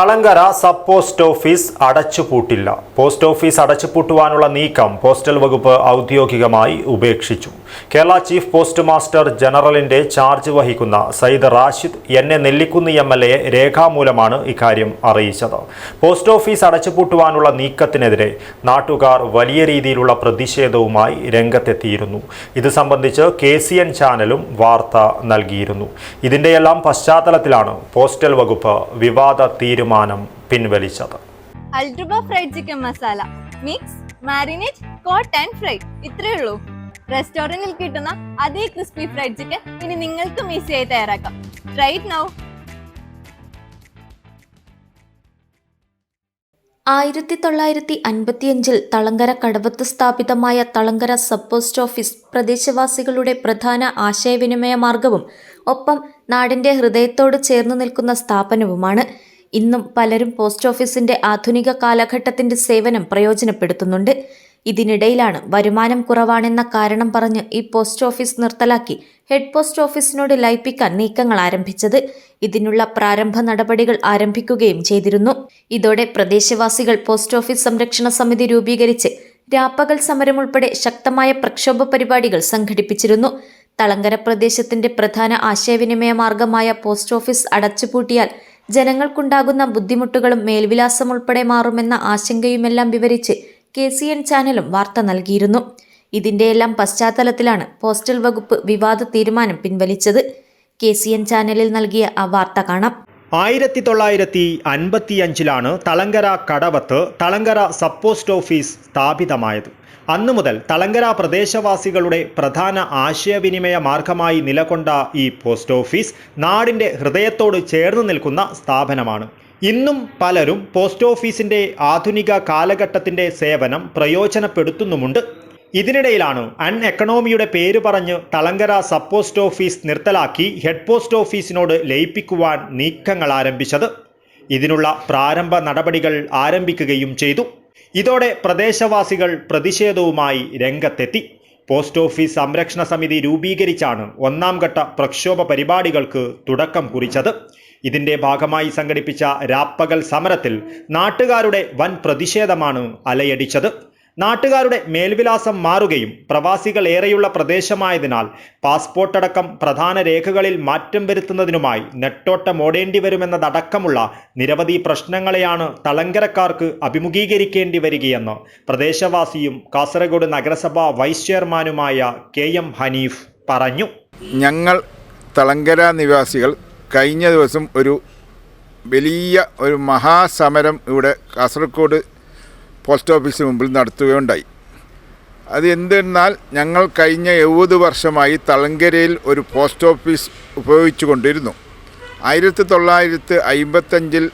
Thalangara sub post office അടച്ചുപൂട്ടില്ല. Post office അടച്ചുപൂട്ടുവാനുള്ള നീക്കം പോസ്റ്റൽ വകുപ്പ് ഔദ്യോഗികമായി ഉപേക്ഷിച്ചു. കേരള ചീഫ് പോസ്റ്റ് മാസ്റ്റർ ജനറലിന്റെ ചാർജ് വഹിക്കുന്ന സയ്യിദ് റാഷിദ് നെല്ലിക്കുന്ന് MLA രേഖാമൂലമാണ് ഇക്കാര്യം അറിയിച്ചത്. പോസ്റ്റ് ഓഫീസ് അടച്ചുപൂട്ടുവാനുള്ള നീക്കത്തിനെതിരെ നാട്ടുകാർ വലിയ രീതിയിലുള്ള പ്രതിഷേധവുമായി രംഗത്തെത്തിയിരുന്നു. ഇത് സംബന്ധിച്ച് KCN ചാനലും വാർത്ത നൽകിയിരുന്നു. ഇതിന്റെയെല്ലാം പശ്ചാത്തലത്തിലാണ് പോസ്റ്റൽ വകുപ്പ് വിവാദ തീരുമാനം പിൻവലിച്ചത്. അൽഡ്രുബ fried chicken masala mix marinate coat and fry ഇത്രയേ ഉള്ളൂ. റെസ്റ്റോറന്റിൽ കിട്ടുന്ന അതേ ക്രിസ്പി ഫ്രൈഡ് ചിക്കൻ ഇനി നിങ്ങൾക്കും ഈസിയായി തയ്യാറാക്കാം. Try it now. 1955 തളങ്കര കടവത്ത് സ്ഥാപിതമായ തളങ്കര സബ് പോസ്റ്റ് ഓഫീസ് പ്രദേശവാസികളുടെ പ്രധാന ആശയവിനിമയ മാർഗവും ഒപ്പം നാടിന്റെ ഹൃദയത്തോട് ചേർന്ന് നിൽക്കുന്ന സ്ഥാപനവുമാണ്. ഇന്നും പലരും പോസ്റ്റ് ഓഫീസിന്റെ ആധുനിക കാലഘട്ടത്തിന്റെ സേവനം പ്രയോജനപ്പെടുത്തുന്നുണ്ട്. ഇതിനിടയിലാണ് വരുമാനം കുറവാണെന്ന കാരണം പറഞ്ഞ് ഈ പോസ്റ്റ് ഓഫീസ് നിർത്തലാക്കി ഹെഡ് പോസ്റ്റ് ഓഫീസിനോട് ലയിപ്പിക്കാൻ നീക്കങ്ങൾ ആരംഭിച്ചത്. ഇതിനുള്ള പ്രാരംഭ നടപടികൾ ആരംഭിക്കുകയും ചെയ്തിരുന്നു. ഇതോടെ പ്രദേശവാസികൾ പോസ്റ്റ് ഓഫീസ് സംരക്ഷണ സമിതി രൂപീകരിച്ച് രാപ്പകൽ സമരം ഉൾപ്പെടെ ശക്തമായ പ്രക്ഷോഭ പരിപാടികൾ സംഘടിപ്പിച്ചിരുന്നു. തളങ്കര പ്രദേശത്തിന്റെ പ്രധാന ആശയവിനിമയ മാർഗമായ പോസ്റ്റ് ഓഫീസ് അടച്ചുപൂട്ടിയാൽ ജനങ്ങൾക്കുണ്ടാകുന്ന ബുദ്ധിമുട്ടുകളും മേൽവിലാസം ഉൾപ്പെടെ മാറുമെന്ന ആശങ്കയുമെല്ലാം വിവരിച്ച് KCN ചാനലും വാർത്ത നൽകിയിരുന്നു. ഇതിന്റെയെല്ലാം പശ്ചാത്തലത്തിലാണ് പോസ്റ്റൽ വകുപ്പ് വിവാദ തീരുമാനം പിൻവലിച്ചത്. KCN ചാനലിൽ നൽകിയ ആ വാർത്ത കാണാം. 1955 തളങ്കര കടവത്ത് തളങ്കര സബ് പോസ്റ്റ് ഓഫീസ് സ്ഥാപിതമായത്. അന്നു മുതൽ തളങ്കര പ്രദേശവാസികളുടെ പ്രധാന ആശയവിനിമയ മാർഗമായി നിലകൊണ്ട ഈ പോസ്റ്റ് ഓഫീസ് നാടിൻ്റെ ഹൃദയത്തോട് ചേർന്ന് നിൽക്കുന്ന സ്ഥാപനമാണ്. ഇന്നും പലരും പോസ്റ്റ് ഓഫീസിൻ്റെ ആധുനിക കാലഘട്ടത്തിൻ്റെ സേവനം പ്രയോജനപ്പെടുത്തുന്നുമുണ്ട്. ഇതിനിടയിലാണ് എക്കണോമിയുടെ പേര് പറഞ്ഞ് തളങ്കര സബ് പോസ്റ്റ് ഓഫീസ് നിർത്തലാക്കി ഹെഡ് പോസ്റ്റ് ഓഫീസിനോട് ലയിപ്പിക്കുവാൻ നീക്കങ്ങൾ ആരംഭിച്ചത്. ഇതിനുള്ള പ്രാരംഭ നടപടികൾ ആരംഭിക്കുകയും ചെയ്തു. ഇതോടെ പ്രദേശവാസികൾ പ്രതിഷേധവുമായി രംഗത്തെത്തി. പോസ്റ്റ് ഓഫീസ് സംരക്ഷണ സമിതി രൂപീകരിച്ചാണ് ഒന്നാം ഘട്ട പ്രക്ഷോഭ പരിപാടികൾക്ക് തുടക്കം കുറിച്ചത്. ഇതിന്റെ ഭാഗമായി സംഘടിപ്പിച്ച രാപ്പകൽ സമരത്തിൽ നാട്ടുകാരുടെ വൻ പ്രതിഷേധമാണ് അലയടിച്ചത്. നാട്ടുകാരുടെ മേൽവിലാസം മാറുകയും പ്രവാസികൾ ഏറെയുള്ള പ്രദേശമായതിനാൽ പാസ്പോർട്ടടക്കം പ്രധാന രേഖകളിൽ മാറ്റം വരുത്തുന്നതിനുമായി നെട്ടോട്ടം ഓടേണ്ടി വരുമെന്നതടക്കമുള്ള നിരവധി പ്രശ്നങ്ങളെയാണ് തളങ്കരക്കാർക്ക് അഭിമുഖീകരിക്കേണ്ടി വരികയെന്ന് പ്രദേശവാസിയും കാസർഗോഡ് നഗരസഭാ വൈസ് ചെയർമാനുമായ KM ഹനീഫ് പറഞ്ഞു. ഞങ്ങൾ തളങ്കര നിവാസികൾ കഴിഞ്ഞ ദിവസം ഒരു വലിയ മഹാസമരം ഇവിടെ കാസർഗോഡ് പോസ്റ്റ് ഓഫീസിന് മുമ്പിൽ നടത്തുകയുണ്ടായി. അത് എന്തെന്നാൽ ഞങ്ങൾ കഴിഞ്ഞ 70 വർഷമായി തളങ്കരയിൽ ഒരു പോസ്റ്റ് ഓഫീസ് ഉപയോഗിച്ചു കൊണ്ടിരുന്നു. 1955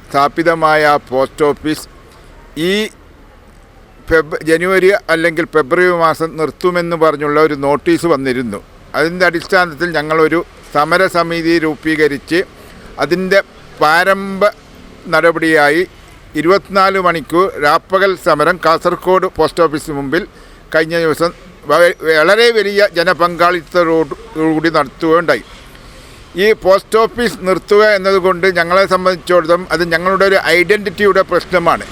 സ്ഥാപിതമായ പോസ്റ്റ് ഓഫീസ് ഈ ജനുവരി അല്ലെങ്കിൽ ഫെബ്രുവരി മാസം നിർത്തുമെന്ന് പറഞ്ഞുള്ള ഒരു നോട്ടീസ് വന്നിരുന്നു. അതിൻ്റെ അടിസ്ഥാനത്തിൽ ഞങ്ങളൊരു സമരസമിതി രൂപീകരിച്ച് അതിൻ്റെ പ്രാരംഭ നടപടിയായി 24 മണിക്കൂർ രാപ്പകൽ സമരം കാസർഗോഡ് പോസ്റ്റ് ഓഫീസിന് മുമ്പിൽ കഴിഞ്ഞ ദിവസം വളരെ വലിയ ജനപങ്കാളിത്തത്തോടുകൂടി നടത്തുകയുണ്ടായി. ഈ പോസ്റ്റ് ഓഫീസ് നിർത്തുക എന്നതുകൊണ്ട് ഞങ്ങളെ സംബന്ധിച്ചിടത്തോളം അത് ഞങ്ങളുടെ ഒരു ഐഡൻറ്റിറ്റിയുടെ പ്രശ്നമാണ്.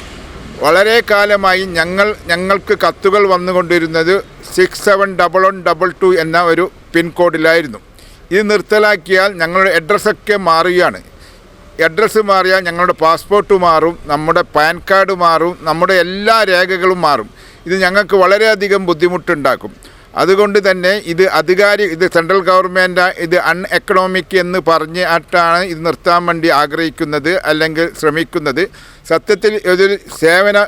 വളരെ കാലമായി ഞങ്ങൾക്ക് കത്തുകൾ വന്നുകൊണ്ടിരുന്നത് 671122 എന്ന ഒരു പിൻകോഡിലായിരുന്നു. ഇത് നിർത്തലാക്കിയാൽ ഞങ്ങളുടെ അഡ്രസ്സൊക്കെ മാറുകയാണ്. അഡ്രസ്സ് മാറിയാൽ ഞങ്ങളുടെ പാസ്പോർട്ട് മാറും, നമ്മുടെ പാൻ കാർഡ് മാറും, നമ്മുടെ എല്ലാ രേഖകളും മാറും. ഇത് ഞങ്ങൾക്ക് വളരെയധികം ബുദ്ധിമുട്ടുണ്ടാക്കും. അതുകൊണ്ട് തന്നെ ഇത് സെൻട്രൽ ഗവൺമെൻറ് ഇത് എക്കണോമിക് എന്ന് പറഞ്ഞിട്ടാണ് ഇത് നിർത്താൻ വേണ്ടി ആഗ്രഹിക്കുന്നത് അല്ലെങ്കിൽ ശ്രമിക്കുന്നത്. സത്യത്തിൽ ഇതൊരു സേവന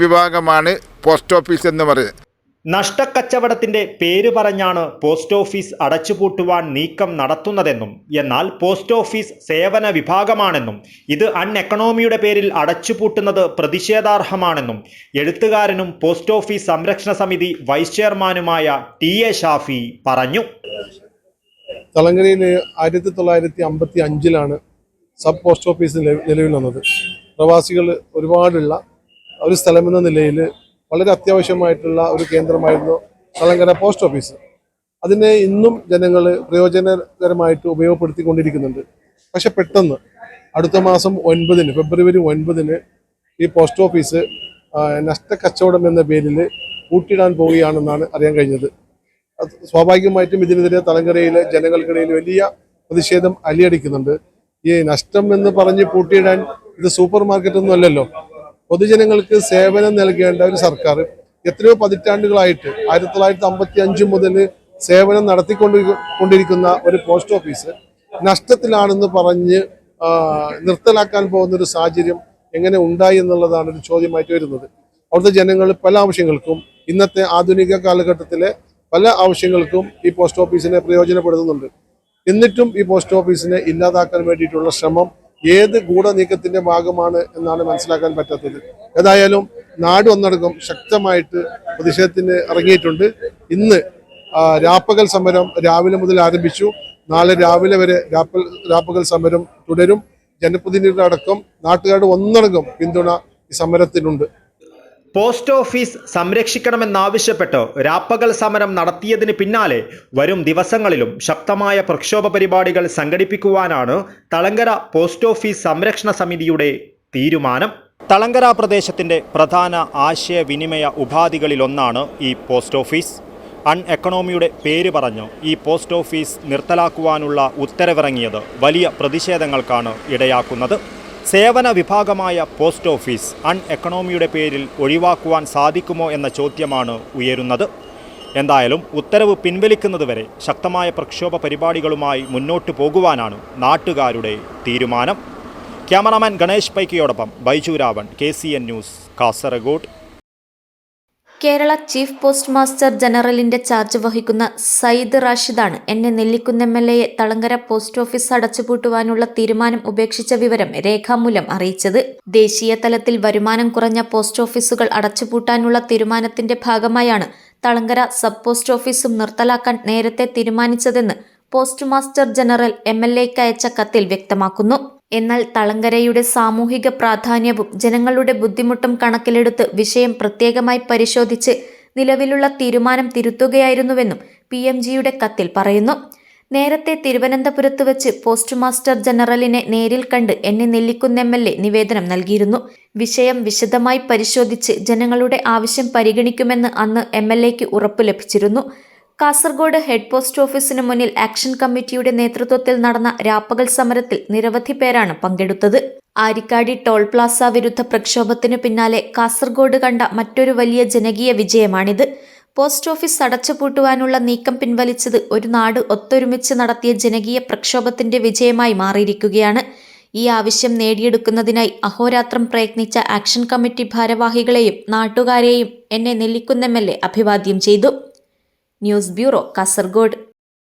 വിഭാഗമാണ് പോസ്റ്റ് ഓഫീസ് എന്ന് പറയുന്നത്. നഷ്ടക്കച്ചവടത്തിന്റെ പേര് പറഞ്ഞാണ് പോസ്റ്റ് ഓഫീസ് അടച്ചുപൂട്ടുവാൻ നീക്കം നടത്തുന്നതെന്നും എന്നാൽ പോസ്റ്റ് ഓഫീസ് സേവന വിഭാഗമാണെന്നും ഇത് എക്കണോമിയുടെ പേരിൽ അടച്ചുപൂട്ടുന്നത് പ്രതിഷേധാർഹമാണെന്നും എഴുത്തുകാരനും പോസ്റ്റ് ഓഫീസ് സംരക്ഷണ സമിതി വൈസ് ചെയർമാനുമായ TA ഷാഫി പറഞ്ഞു. തളങ്കരയിൽ 1955 സബ് പോസ്റ്റ് ഓഫീസ് നിലവിൽ വന്നത്. പ്രവാസികൾ ഒരുപാടുള്ള ഒരു സ്ഥലമെന്ന നിലയിൽ വളരെ അത്യാവശ്യമായിട്ടുള്ള ഒരു കേന്ദ്രമായിരുന്നു തളങ്കര പോസ്റ്റ് ഓഫീസ്. അതിനെ ഇന്നും ജനങ്ങൾ പ്രയോജനകരമായിട്ട് ഉപയോഗപ്പെടുത്തിക്കൊണ്ടിരിക്കുന്നുണ്ട്. പക്ഷെ പെട്ടെന്ന് അടുത്ത മാസം 9 ഫെബ്രുവരി 9 ഈ പോസ്റ്റ് ഓഫീസ് നഷ്ടക്കച്ചവടം എന്ന പേരിൽ പൂട്ടിയിടാൻ പോവുകയാണെന്നാണ് അറിയാൻ കഴിഞ്ഞത്. സ്വാഭാവികമായിട്ടും ഇതിനെതിരെ തലങ്കരയിലെ ജനങ്ങൾക്കിടയിൽ വലിയ പ്രതിഷേധം അലിയടിക്കുന്നുണ്ട്. ഈ നഷ്ടം എന്ന് പറഞ്ഞ് പൂട്ടിയിടാൻ ഇത് സൂപ്പർ മാർക്കറ്റ് ഒന്നും അല്ലല്ലോ. പൊതുജനങ്ങൾക്ക് സേവനം നൽകേണ്ട ഒരു സർക്കാർ എത്രയോ പതിറ്റാണ്ടുകളായിട്ട് 1955 മുതൽ സേവനം നടത്തിക്കൊണ്ടിരിക്കുന്ന ഒരു പോസ്റ്റ് ഓഫീസ് നഷ്ടത്തിലാണെന്ന് പറഞ്ഞ് നിർത്തലാക്കാൻ പോകുന്ന ഒരു സാഹചര്യം എങ്ങനെ ഉണ്ടായി എന്നുള്ളതാണ് ഒരു ചോദ്യമായിട്ട് വരുന്നത്. അവിടുത്തെ ജനങ്ങൾ പല ആവശ്യങ്ങൾക്കും ഇന്നത്തെ ആധുനിക കാലഘട്ടത്തിലെ പല ആവശ്യങ്ങൾക്കും ഈ പോസ്റ്റ് ഓഫീസിനെ പ്രയോജനപ്പെടുത്തുന്നുണ്ട്. എന്നിട്ടും ഈ പോസ്റ്റ് ഓഫീസിനെ ഇല്ലാതാക്കാൻ വേണ്ടിയിട്ടുള്ള ശ്രമം ഏത് ഗൂഢനീക്കത്തിന്റെ ഭാഗമാണ് എന്നാണ് മനസ്സിലാക്കാൻ പറ്റാത്തത്. ഏതായാലും നാട് ഒന്നടങ്കം ശക്തമായിട്ട് പ്രതിഷേധത്തിന് ഇറങ്ങിയിട്ടുണ്ട്. ഇന്ന് രാപ്പകൽ സമരം രാവിലെ മുതൽ ആരംഭിച്ചു. നാളെ രാവിലെ വരെ രാപ്പകൽ സമരം തുടരും. ജനപ്രതിനിധികളുടെ അടക്കം നാട്ടുകാരുടെ ഒന്നടങ്കം പിന്തുണ ഈ സമരത്തിനുണ്ട്. പോസ്റ്റ് ഓഫീസ് സംരക്ഷിക്കണമെന്നാവശ്യപ്പെട്ട് രാപ്പകൽ സമരം നടത്തിയതിന് പിന്നാലെ വരും ദിവസങ്ങളിലും ശക്തമായ പ്രക്ഷോഭ പരിപാടികൾ സംഘടിപ്പിക്കുവാനാണ് തളങ്കര പോസ്റ്റ് ഓഫീസ് സംരക്ഷണ സമിതിയുടെ തീരുമാനം. തളങ്കര പ്രദേശത്തിൻ്റെ പ്രധാന ആശയവിനിമയ ഉപാധികളിലൊന്നാണ് ഈ പോസ്റ്റ് ഓഫീസ്. എക്കണോമിയുടെ പേര് പറഞ്ഞു ഈ പോസ്റ്റ് ഓഫീസ് നിർത്തലാക്കുവാനുള്ള ഉത്തരവിറങ്ങിയത് വലിയ പ്രതിഷേധങ്ങൾക്കാണ് ഇടയാക്കുന്നത്. സേവന വിഭാഗമായ പോസ്റ്റ് ഓഫീസ് എക്കണോമിയുടെ പേരിൽ ഒഴിവാക്കുവാൻ സാധിക്കുമോ എന്ന ചോദ്യമാണ് ഉയരുന്നത്. എന്തായാലും ഉത്തരവ് പിൻവലിക്കുന്നതുവരെ ശക്തമായ പ്രക്ഷോഭ പരിപാടികളുമായി മുന്നോട്ടു പോകുവാനാണ് നാട്ടുകാരുടെ തീരുമാനം. ക്യാമറാമാൻ ഗണേഷ് പൈക്കിയോടൊപ്പം Baiju Ravan, KCN news, Kasaragod. Kerala chief post master ജനറലിന്റെ ചാർജ് വഹിക്കുന്ന സയ്യിദ് റാഷിദാണ് Nellikunnu MLA Thalangara post office അടച്ചുപൂട്ടുവാനുള്ള തീരുമാനം ഉപേക്ഷിച്ച വിവരം രേഖാമൂലം അറിയിച്ചത്. ദേശീയ തലത്തിൽ വരുമാനം കുറഞ്ഞ പോസ്റ്റ് ഓഫീസുകൾ അടച്ചുപൂട്ടാനുള്ള തീരുമാനത്തിന്റെ ഭാഗമായാണ് തളങ്കര സബ് പോസ്റ്റ് ഓഫീസും നിർത്തലാക്കാൻ നേരത്തെ തീരുമാനിച്ചതെന്ന് പോസ്റ്റ് മാസ്റ്റർ ജനറൽ MLAക്ക് അയച്ച കത്തിൽ വ്യക്തമാക്കുന്നു. എന്നാൽ തളങ്കരയുടെ സാമൂഹിക പ്രാധാന്യവും ജനങ്ങളുടെ ബുദ്ധിമുട്ടും കണക്കിലെടുത്ത് വിഷയം പ്രത്യേകമായി പരിശോധിച്ച് നിലവിലുള്ള തീരുമാനം തിരുത്തുകയായിരുന്നുവെന്നും PMGയുടെ കത്തിൽ പറയുന്നു. നേരത്തെ തിരുവനന്തപുരത്ത് വെച്ച് പോസ്റ്റ് മാസ്റ്റർ ജനറലിനെ നേരിൽ കണ്ട് നെല്ലിക്കുന്ന് MLA നിവേദനം നൽകിയിരുന്നു. വിഷയം വിശദമായി പരിശോധിച്ച് ജനങ്ങളുടെ ആവശ്യം പരിഗണിക്കുമെന്ന് അന്ന് MLAക്ക് ഉറപ്പു ലഭിച്ചിരുന്നു. കാസർഗോഡ് ഹെഡ് പോസ്റ്റ് ഓഫീസിന് മുന്നിൽ ആക്ഷൻ കമ്മിറ്റിയുടെ നേതൃത്വത്തിൽ നടന്ന രാപ്പകൽ സമരത്തിൽ നിരവധി പേരാണ് പങ്കെടുത്തത്. ആരിക്കാടി ടോൾ പ്ലാസ വിരുദ്ധ പ്രക്ഷോഭത്തിനു പിന്നാലെ കാസർഗോഡ് കണ്ട മറ്റൊരു വലിയ ജനകീയ വിജയമാണിത്. പോസ്റ്റ് ഓഫീസ് അടച്ചുപൂട്ടുവാനുള്ള നീക്കം പിൻവലിച്ചത് ഒരു നാട് ഒത്തൊരുമിച്ച് നടത്തിയ ജനകീയ പ്രക്ഷോഭത്തിന്റെ വിജയമായി മാറിയിരിക്കുകയാണ്. ഈ ആവശ്യം നേടിയെടുക്കുന്നതിനായി അഹോരാത്രം പ്രയത്നിച്ച ആക്ഷൻ കമ്മിറ്റി ഭാരവാഹികളെയും നാട്ടുകാരെയും നെല്ലിക്കുന്ന് MLA അഭിവാദ്യം ചെയ്തു. News bureau, Kasaragod.